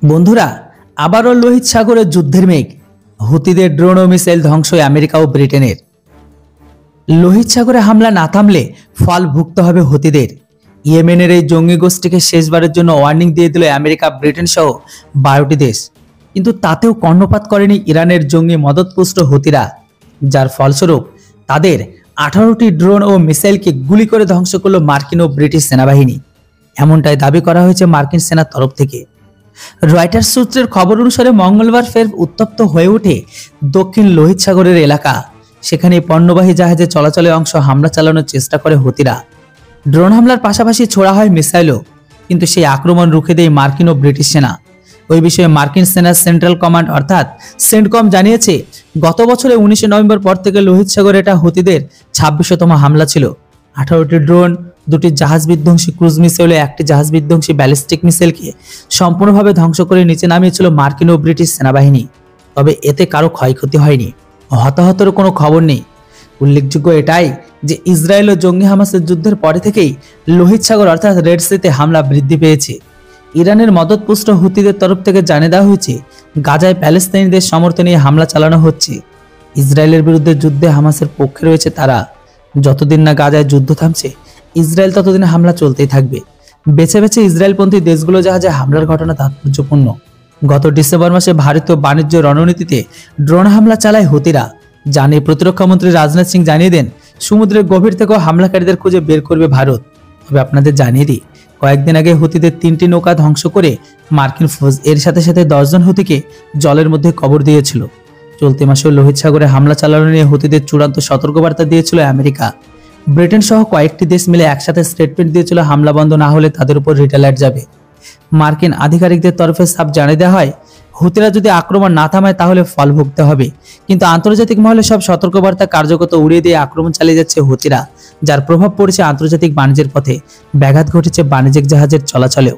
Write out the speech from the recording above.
বন্ধুরা, আবারও লোহিত সাগরের যুদ্ধের মেঘ। হুতিদের ড্রোন ও মিসাইল ধ্বংস আমেরিকা ও ব্রিটেনের। লোহিত সাগরে হামলা না থামলে ফল ভুগতে হবে হুতিদের। ইয়েমেনের এই জঙ্গি গোষ্ঠীকে শেষবারের জন্য ওয়ার্নিং দিয়ে দিল আমেরিকা, ব্রিটেন সহ 12টি দেশ। কিন্তু তাতেও কর্ণপাত করেনি ইরানের জঙ্গি মদতপুষ্ট হুতিরা, যার ফলস্বরূপ তাদের 18টি ড্রোন ও মিসাইলকে গুলি করে ধ্বংস করল মার্কিন ও ব্রিটিশ সেনাবাহিনী। এমনটাই দাবি করা হয়েছে মার্কিন সেনার তরফ থেকে। রয়টার্স সূত্রের খবর অনুসারে মঙ্গলবার ফের উত্তপ্ত হয়ে ওঠে দক্ষিণ লোহিত সাগরের এলাকা। সেখানে পণ্যবাহী জাহাজে চলাচলের অংশ হামলা চালানোর চেষ্টা করে হুতিরা। ড্রোন হামলার পাশাপাশি ছোড়া হয় মিসাইলও, কিন্তু সেই আক্রমণ রুখে দেয় মার্কিন ও ব্রিটিশ সেনা। ওই বিষয়ে মার্কিন সেনার সেন্ট্রাল কমান্ড অর্থাৎ সেন্টকম জানিয়েছে, গত বছরে 19 নভেম্বর পর থেকে লোহিত সাগরে এটা হুতিদের 26তম হামলা ছিল। 18টি ড্রোন, 2টি জাহাজ বিধ্বংসী ক্রুজ মিসাইল ও 1টি জাহাজ বিধ্বংসী ব্যালিস্টিক মিসাইলকে সম্পূর্ণভাবে ধ্বংস করে নিচে নামিয়েছিল মার্কিন ও ব্রিটিশ সেনাবাহিনী। তবে এতে কারো ক্ষয়ক্ষতি হয়নি, হতাহতের কোনো খবর নেই। উল্লেখযোগ্য এটাই যে ইসরায়েল ও জঙ্গি হামাসের যুদ্ধের পরে থেকেই লোহিত সাগর অর্থাৎ রেড সিতে হামলা বৃদ্ধি পেয়েছে। ইরানের মদতপুষ্ট হুতিদের তরফ থেকে জানিয়ে দেওয়া হয়েছে, গাজায় প্যালেস্তাইনিদের সমর্থনে হামলা চালানো হচ্ছে। ইসরায়েলের বিরুদ্ধে যুদ্ধে হামাসের পক্ষে রয়েছে তারা। যতদিন না গাজায় যুদ্ধ থামছে, ইসরায়েল ততদিন হামলা চলতেই থাকবে। বেছে বেছে ইসরায়েলপন্থী দেশগুলো জাহাজে হামলার ঘটনা তাৎপর্যপূর্ণ। গত ডিসেম্বর মাসে ভারতীয় বাণিজ্য রণনীতিতে ড্রোন হামলা চালায় হুতিরা। জানিয়ে প্রতিরক্ষামন্ত্রী রাজনাথ সিং জানিয়ে দেন, সমুদ্রের গভীর থেকেও হামলাকারীদের খুঁজে বের করবে ভারত। তবে আপনাদের জানিয়ে দিই, কয়েকদিন আগে হুতিদের 3টি নৌকা ধ্বংস করে মার্কিন ফৌজ এর সাথে সাথে 10 জন হুতিকে জলের মধ্যে কবর দিয়েছিল। চলতি মাসে লোহিত সাগরে হামলা চালানো নিয়ে হুতিদের চূড়ান্ত সতর্কবার্তা দিয়েছিল আমেরিকা। ব্রিটেন সহ কয়েকটি দেশ মিলে একসাথে স্টেটমেন্ট দিয়েছিল, হামলা বন্ধ না হলে তাদের উপর রিটালাইট যাবে। মার্কিন আধিকারিকদের তরফে সাফ জানিয়ে দেওয়া হয়, হুতিরা যদি আক্রমণ না থামায় তাহলে ফল ভুগতে হবে। কিন্তু আন্তর্জাতিক মহলে সব সতর্কবার্তা কার্যকর উড়িয়ে দিয়ে আক্রমণ চালিয়ে যাচ্ছে হুতিরা, যার প্রভাব পড়েছে আন্তর্জাতিক বাণিজ্যের পথে, ব্যাঘাত ঘটেছে বাণিজ্যিক জাহাজের চলাচলেও।